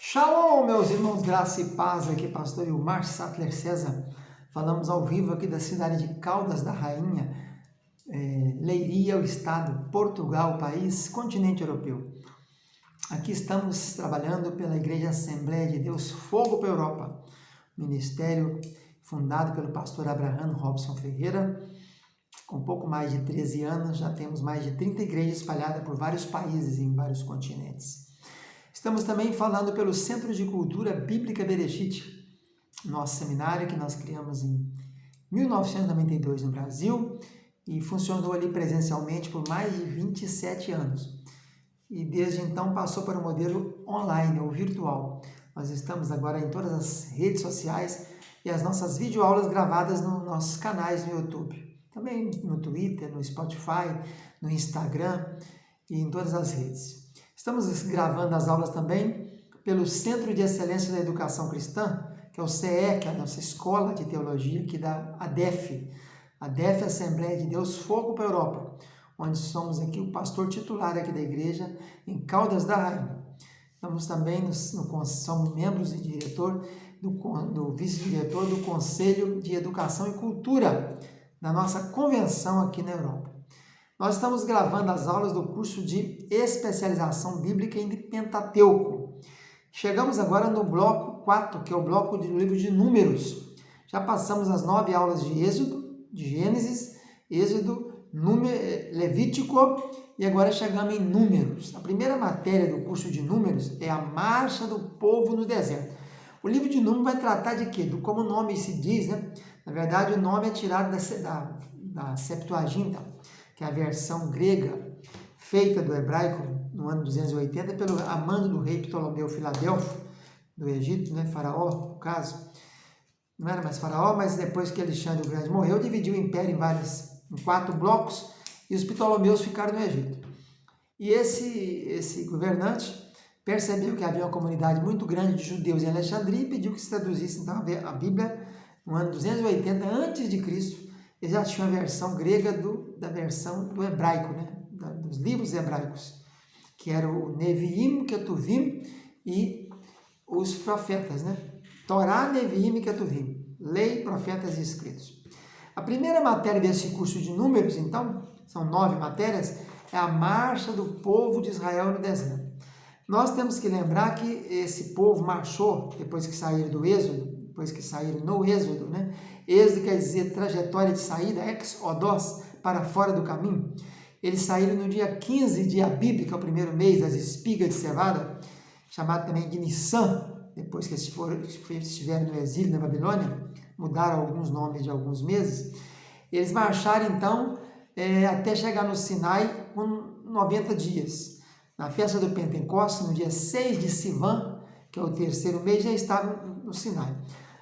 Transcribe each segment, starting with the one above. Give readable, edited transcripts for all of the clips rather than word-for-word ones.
Shalom, meus irmãos, graça e paz, aqui pastor Ilmar Sattler César. Falamos ao vivo aqui da cidade de Caldas da Rainha, Leiria, o estado, Portugal, país, continente europeu. Aqui estamos trabalhando pela Igreja Assembleia de Deus Fogo para a Europa, ministério fundado pelo pastor Abraham Robson Ferreira. Com pouco mais de 13 anos, já temos mais de 30 igrejas espalhadas por vários países e em vários continentes. Estamos também falando pelo Centro de Cultura Bíblica Bereshit, nosso seminário que nós criamos em 1992 no Brasil e funcionou ali presencialmente por mais de 27 anos. E desde então passou para o modelo online ou virtual. Nós estamos agora em todas as redes sociais e as nossas videoaulas gravadas nos nossos canais no YouTube. Também no Twitter, no Spotify, no Instagram e em todas as redes. Estamos gravando as aulas também pelo Centro de Excelência da Educação Cristã, que é o CE, que é a nossa escola de teologia aqui da ADEF. ADEF, Assembleia de Deus Fogo para a Europa, onde somos aqui o pastor titular aqui da igreja em Caldas da Rainha. Estamos também, somos membros e diretor do vice-diretor do Conselho de Educação e Cultura da nossa convenção aqui na Europa. Nós estamos gravando as aulas do curso de especialização bíblica em Pentateuco. Chegamos agora no bloco 4, que é o bloco do livro de Números. Já passamos as 9 aulas de Êxodo, de Gênesis, Êxodo, Levítico e agora chegamos em Números. A primeira matéria do curso de Números é a marcha do povo no deserto. O livro de Números vai tratar de quê? Como o nome se diz, né? Na verdade, o nome é tirado da Septuaginta, que é a versão grega feita do hebraico no ano 280 pelo amando do rei Ptolomeu Filadelfo, do Egito, né? Faraó, no caso. Não era mais faraó, mas depois que Alexandre o Grande morreu, dividiu o império em 4 blocos e os Ptolomeus ficaram no Egito. E esse governante percebeu que havia uma comunidade muito grande de judeus em Alexandria e pediu que se traduzisse então a Bíblia no ano 280 a.C. Eles já tinham a versão grega da versão do hebraico, né? Dos livros hebraicos, que era o Neviim, Ketuvim e os profetas, né? Torá, Neviim e Ketuvim, lei, profetas e escritos. A primeira matéria desse curso de Números, então, são 9 matérias, é a marcha do povo de Israel no deserto. Nós temos que lembrar que esse povo marchou, depois que saíram do Êxodo, depois que saíram no Êxodo, né? Êxodo quer dizer trajetória de saída, ex-odos, para fora do caminho. Eles saíram no dia 15 de Abib, que é o primeiro mês das espigas de cevada, chamado também de Nissan, depois que eles estiveram no exílio na Babilônia, mudaram alguns nomes de alguns meses. Eles marcharam então até chegar no Sinai com 90 dias. Na festa do Pentecostes, no dia 6 de Sivan, que é o terceiro mês, já estavam no Sinai.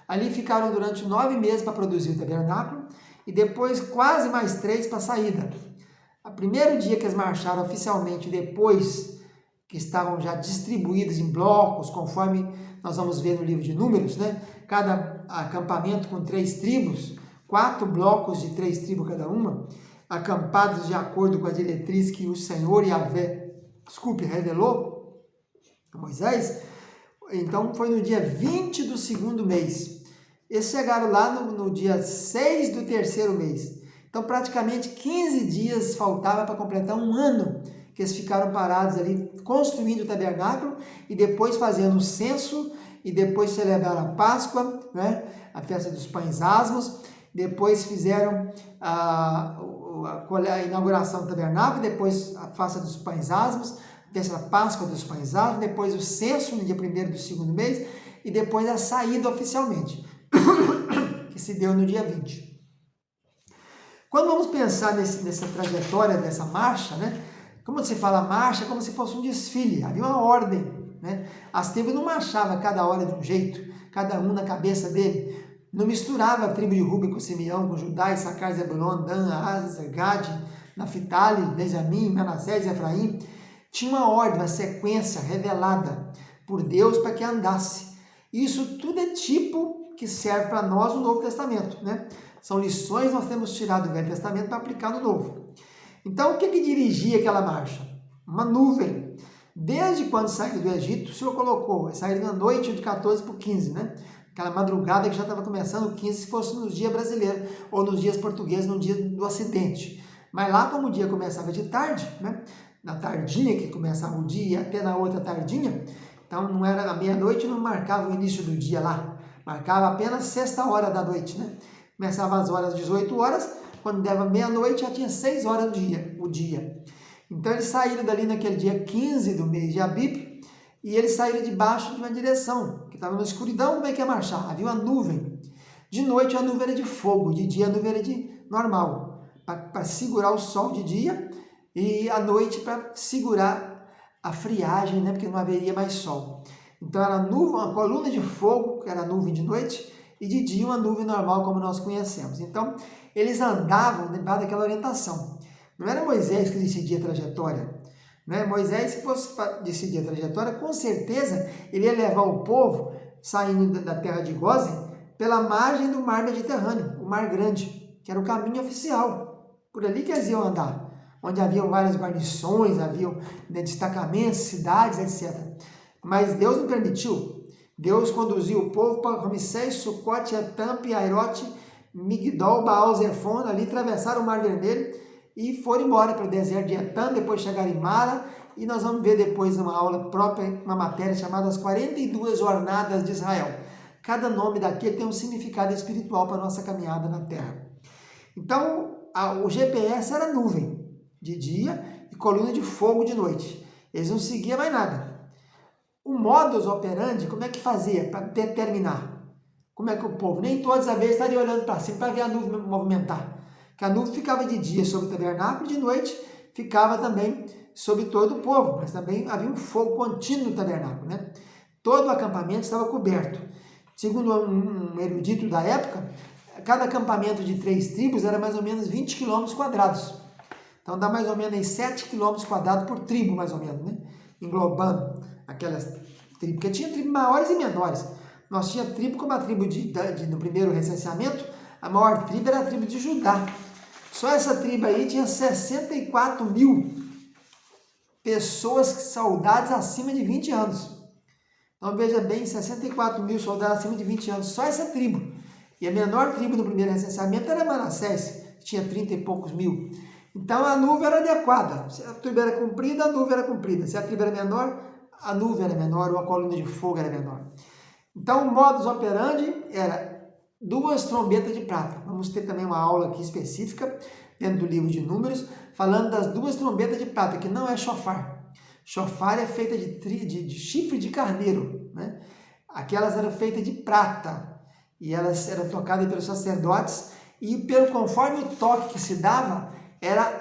Ali ficaram durante 9 meses para produzir o tabernáculo e depois quase mais 3 para a saída. O primeiro dia que eles marcharam oficialmente, depois que estavam já distribuídos em blocos, conforme nós vamos ver no livro de Números, né? Cada acampamento com 3 tribos, 4 blocos de 3 tribos cada uma, acampados de acordo com a diretriz que o Senhor revelou a Moisés. Então foi no dia 20 do segundo mês. Eles chegaram lá no dia 6 do terceiro mês. Então praticamente 15 dias faltava para completar um ano que eles ficaram parados ali construindo o tabernáculo e depois fazendo o censo e depois celebraram a Páscoa, né? A festa dos pães asmos, depois fizeram a inauguração do tabernáculo, depois a festa dos pães asmos, a Páscoa dos pães asmos, depois o censo no dia 1º do segundo mês e depois a saída oficialmente, que se deu no dia 20. Quando vamos pensar nessa trajetória, dessa marcha, né? Como se fala marcha, é como se fosse um desfile, havia uma ordem, né? As tribos não marchavam cada hora de um jeito, cada um na cabeça dele, não misturava a tribo de Rúben com Simeão, com Judá, Issacar, Zebulon, Dan, Aser, Gade, Naftali, Benjamim, Manassés e Efraim. Tinha uma ordem, uma sequência revelada por Deus para que andasse. Isso tudo é tipo que serve para nós no Novo Testamento, né? São lições que nós temos tirado do Velho Testamento para aplicar no Novo. Então, o que dirigia aquela marcha? Uma nuvem. Desde quando saíram do Egito, o Senhor colocou, saíram na noite de 14 para o 15, né? Aquela madrugada que já estava começando o 15, se fosse nos dias brasileiros, ou nos dias portugueses, no dia do Ocidente. Mas lá, como o dia começava de tarde, né? Na tardinha, que começava o dia, até na outra tardinha, então não era a meia-noite, não marcava o início do dia lá, marcava apenas sexta hora da noite, né? Começava às horas 18 horas, quando dava meia-noite já tinha 6 horas o dia. Então eles saíram dali naquele dia 15 do mês de Abib, e eles saíram debaixo de uma direção, que estava na escuridão, como é que ia marchar? Havia uma nuvem. De noite a nuvem era de fogo, de dia a nuvem era de normal, para segurar o sol de dia, e à noite para segurar a friagem, né? Porque não haveria mais sol. Então era nuvem, uma coluna de fogo, que era a nuvem de noite, e de dia uma nuvem normal, como nós conhecemos. Então eles andavam debaixo daquela orientação. Não era Moisés que decidia a trajetória. Né? Moisés, se fosse decidir a trajetória, com certeza ele ia levar o povo, saindo da terra de Gósen, pela margem do mar Mediterrâneo, o Mar Grande, que era o caminho oficial. Por ali que eles iam andar, onde haviam várias guarnições, haviam, né, destacamentos, cidades, etc. Mas Deus não permitiu. Deus conduziu o povo para Ramsés, Sucote, Etam, Piairote, Migdol, Baal, Zefon, ali atravessaram o Mar Vermelho, e foram embora para o deserto de Etam, depois chegaram em Mara, e nós vamos ver depois uma aula própria, uma matéria chamada As 42 Jornadas de Israel. Cada nome daquele tem um significado espiritual para a nossa caminhada na Terra. Então, o GPS era nuvem de dia e coluna de fogo de noite. Eles não seguiam mais nada. O modus operandi, como é que fazia para determinar? Como é que o povo, nem todas as vezes estaria olhando para cima para ver a nuvem movimentar. Que a nuvem ficava de dia sobre o tabernáculo, de noite ficava também sobre todo o povo, mas também havia um fogo contínuo no tabernáculo, né? Todo o acampamento estava coberto. Segundo um erudito da época, cada acampamento de 3 tribos era mais ou menos 20 quilômetros quadrados. Então dá mais ou menos 7 quilômetros quadrados por tribo, mais ou menos, né? Englobando aquelas tribos, porque tinha tribos maiores e menores. Nós tínhamos tribo como a tribo no primeiro recenseamento, a maior tribo era a tribo de Judá. Só essa tribo aí tinha 64 mil pessoas, soldados acima de 20 anos. Então veja bem, 64 mil soldados acima de 20 anos, só essa tribo. E a menor tribo do primeiro recenseamento era Manassés, que tinha 30 e poucos mil. Então a nuvem era adequada. Se a tribo era comprida, a nuvem era comprida. Se a tribo era menor, a nuvem era menor, ou a coluna de fogo era menor. Então o modus operandi era 2 trombetas de prata. Vamos ter também uma aula aqui específica, dentro do livro de Números, falando das 2 trombetas de prata, que não é chofar. Chofar é feita de chifre de carneiro, né? Aquelas eram feitas de prata, e elas eram tocadas pelos sacerdotes, e conforme o toque que se dava, era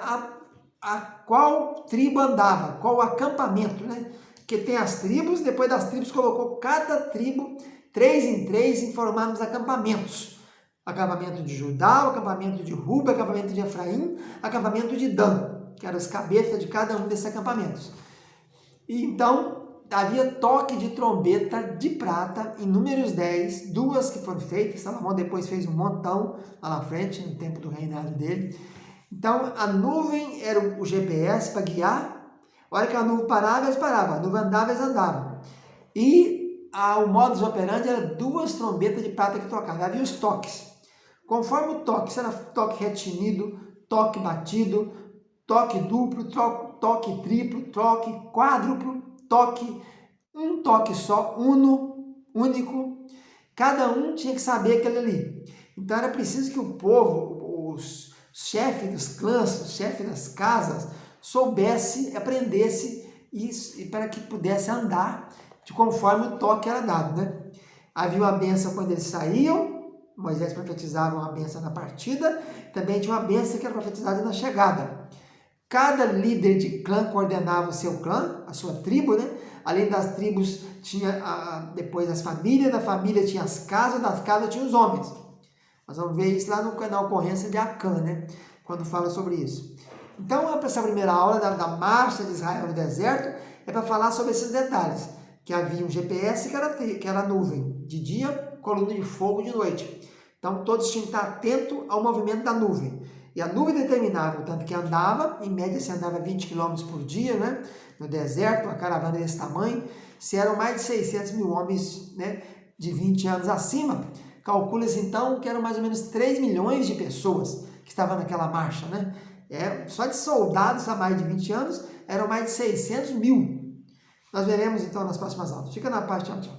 a qual tribo andava, qual acampamento, né? Porque tem as tribos, depois das tribos colocou cada tribo, 3 em 3, em formarmos acampamentos. Acampamento de Judá, acampamento de Ruben, acampamento de Efraim, acampamento de Dan, que eram as cabeças de cada um desses acampamentos. E então, havia toque de trombeta de prata em Números 10, 2 que foram feitas. Salomão depois fez um montão lá na frente, no tempo do reinado dele. Então, a nuvem era o GPS para guiar. A hora que a nuvem parava, eles paravam. A nuvem andava, eles andavam. E o modus operandi era 2 trombetas de prata que tocavam. Havia os toques. Conforme o toque, se era toque retinido, toque batido, toque duplo, toque triplo, toque quádruplo, um toque só, único. Cada um tinha que saber aquele ali. Então era preciso que o povo, os chefes dos clãs, os chefes das casas, soubesse, aprendesse isso, e para que pudesse andar de conforme o toque era dado, né? Havia uma bênção quando eles saíam, Moisés profetizava uma bênção na partida, também tinha uma bênção que era profetizada na chegada. Cada líder de clã coordenava o seu clã, a sua tribo, né? Além das tribos, tinha depois as famílias, da família tinha as casas, das casas tinha os homens. Nós vamos ver isso lá na ocorrência de Acã, né? Quando fala sobre isso. Então, essa primeira aula da marcha de Israel no deserto é para falar sobre esses detalhes. Que havia um GPS que era nuvem, de dia, coluna de fogo de noite. Então, todos tinham que estar atentos ao movimento da nuvem. E a nuvem determinava o tanto que andava, em média se andava 20 km por dia, né? No deserto, uma caravana desse tamanho, se eram mais de 600 mil homens, né, de 20 anos acima, calcula-se então que eram mais ou menos 3 milhões de pessoas que estavam naquela marcha, né? Só de soldados a mais de 20 anos eram mais de 600 mil. Nós veremos então nas próximas aulas. Fica na paz, tchau, tchau.